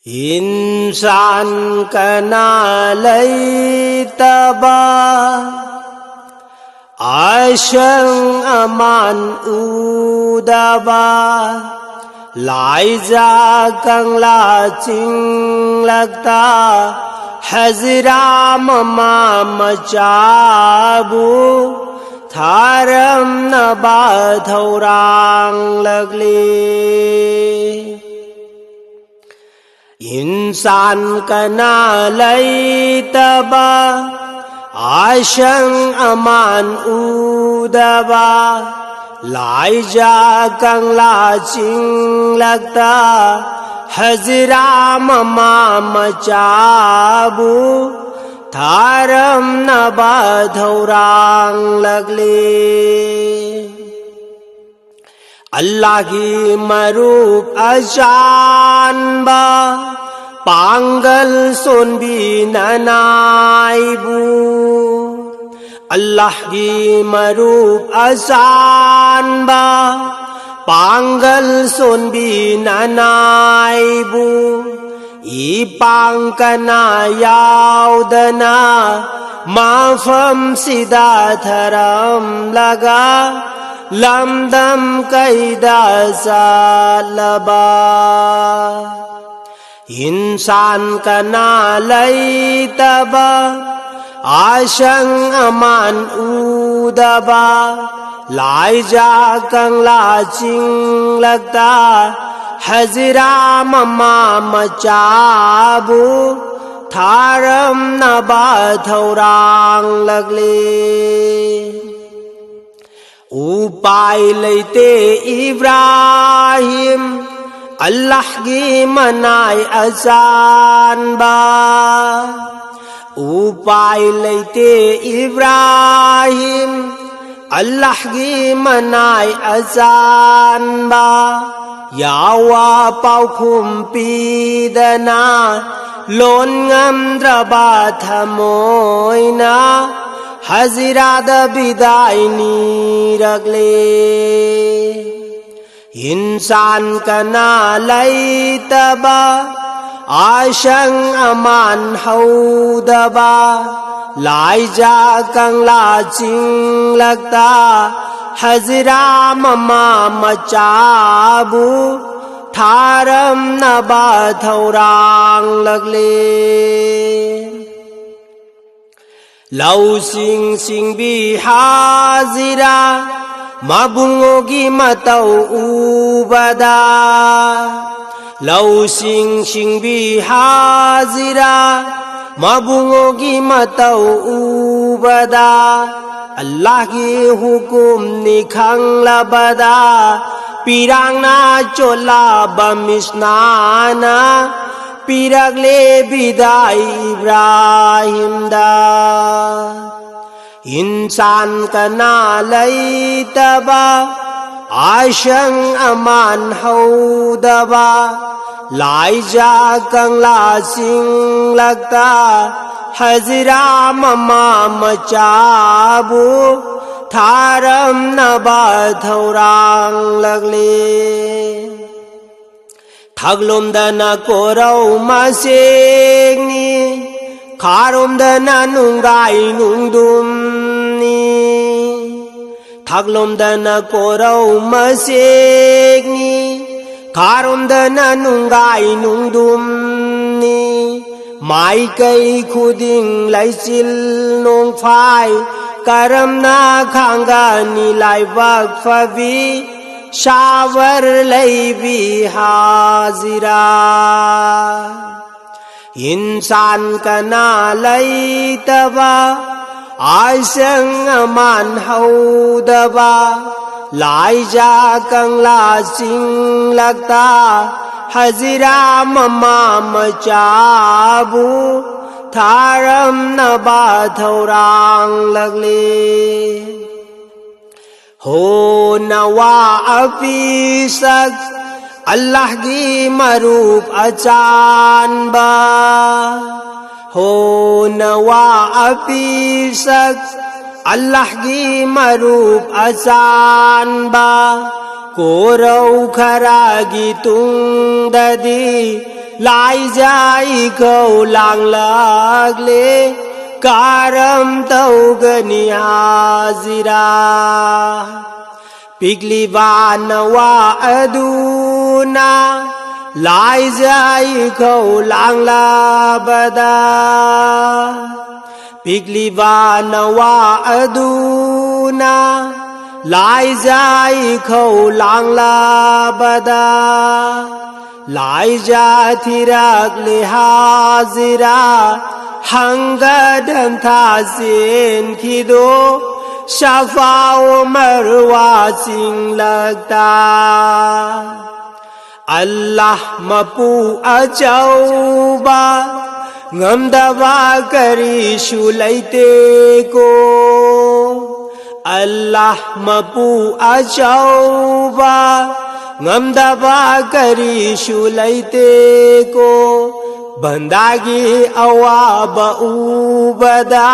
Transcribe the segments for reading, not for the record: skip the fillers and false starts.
इंसान कना लैतबा आशं अमान उदबा लाइजा कंगला चिंगलकता हजरा ममा मचाबू थारम नबा थौरांग लगली इंसान कना लैतबा आशं अमान उदबा लाइजा कंगला चिंगलकता हजरा ममा मचाबू थारम नबा थौरांग लगली अल्लाह की मरूप अचानबा पांगल सोनबी ननाइबू अल्लाह की मरूप अचानबा पांगल सोनबी ननाइबू ईपांकना याउदना माफम सिदा थरम लगा लमदम कैदा सालबा इंसान कना लैतबा आशं अमान उदबा लाइजा कंगला चिंगलकता हजरा ममा मचाबू थारम नबा थौरांग लगली उपाय लेते इब्राहिम अल्लाह की मनाई अजानबा उपाय लेते इब्राहिम अल्लाह की मनाई अजानबा यावा पाउखुम पीदना लोन ngमद्रबा थमोइना हजिराद बिदाइनी रगले इंसान कना लैतबा आशं अमान हौदबा लाइजा कंगला चिंगलकता हजरा ममा मचाबू थारम नबा थौरांग लगले लौ सिंग सिंग भी हाजिरा मबुंगोगी मतौ उबदा लौ सिंग सिंग भी हाजिरा मबुंगोगी मतौ उबदा अल्लाह की हुकुम निखंगलबदा पिरांगना चोला बमिस्नाना पिरगले बिदाई इब्राहिम दा इंसान कना लैतबा आशं अमान हौदबा लाइजा कंगला चिंगलकता हजरा ममा मचाबू थारम नबा थौरांग लगले थागलोमदना कोरौ मासेगनी खारोमदना नुंगाई नुंदुमनी थागलोमदना कोरौ मासेगनी खारोमदना नुंगाई नुंदुमनी माइकै खुदिं लाइसिल नोंफाय करमना खांगानी लाइबाग फबी शावर लैबी हाजिरा इंसान कना लैतबा आशं अमान हौदबा लाइजा कंगला चिंगलकता हजरा ममा मचाबू थारम नबा थौरांग लगले हो नवा अफीसक अल्लाह की मरूप अचानबा हो नवा अफीसक अल्लाह की मरूप अचानबा कोरौ खरागी तुंगददी lai jai khâu lang lạc lê karam tàu gani hazira piglivan wa aduna lai jai khâu lang la bada piglivan wa aduna lai jai khâu lang la bada lai ja thirak le hazira hangadam tha sin khido shafao marwa sing lagta Allah mapu achauba ngamdaba kari shulaite ko Allah mapu achauba ngamdaba kari shulaite ko bandagi awaba ubada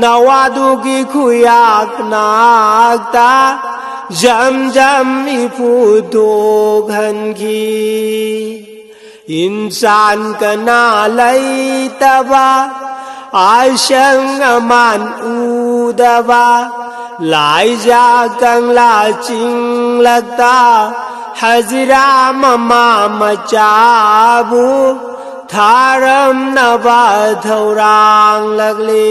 nawadugi khuyak nakta jam jam iputo ghanki insan kana laitaba ashang aman udaba lai ja kang la ching lagta hazira mama machabu tharam nava thaurang lagle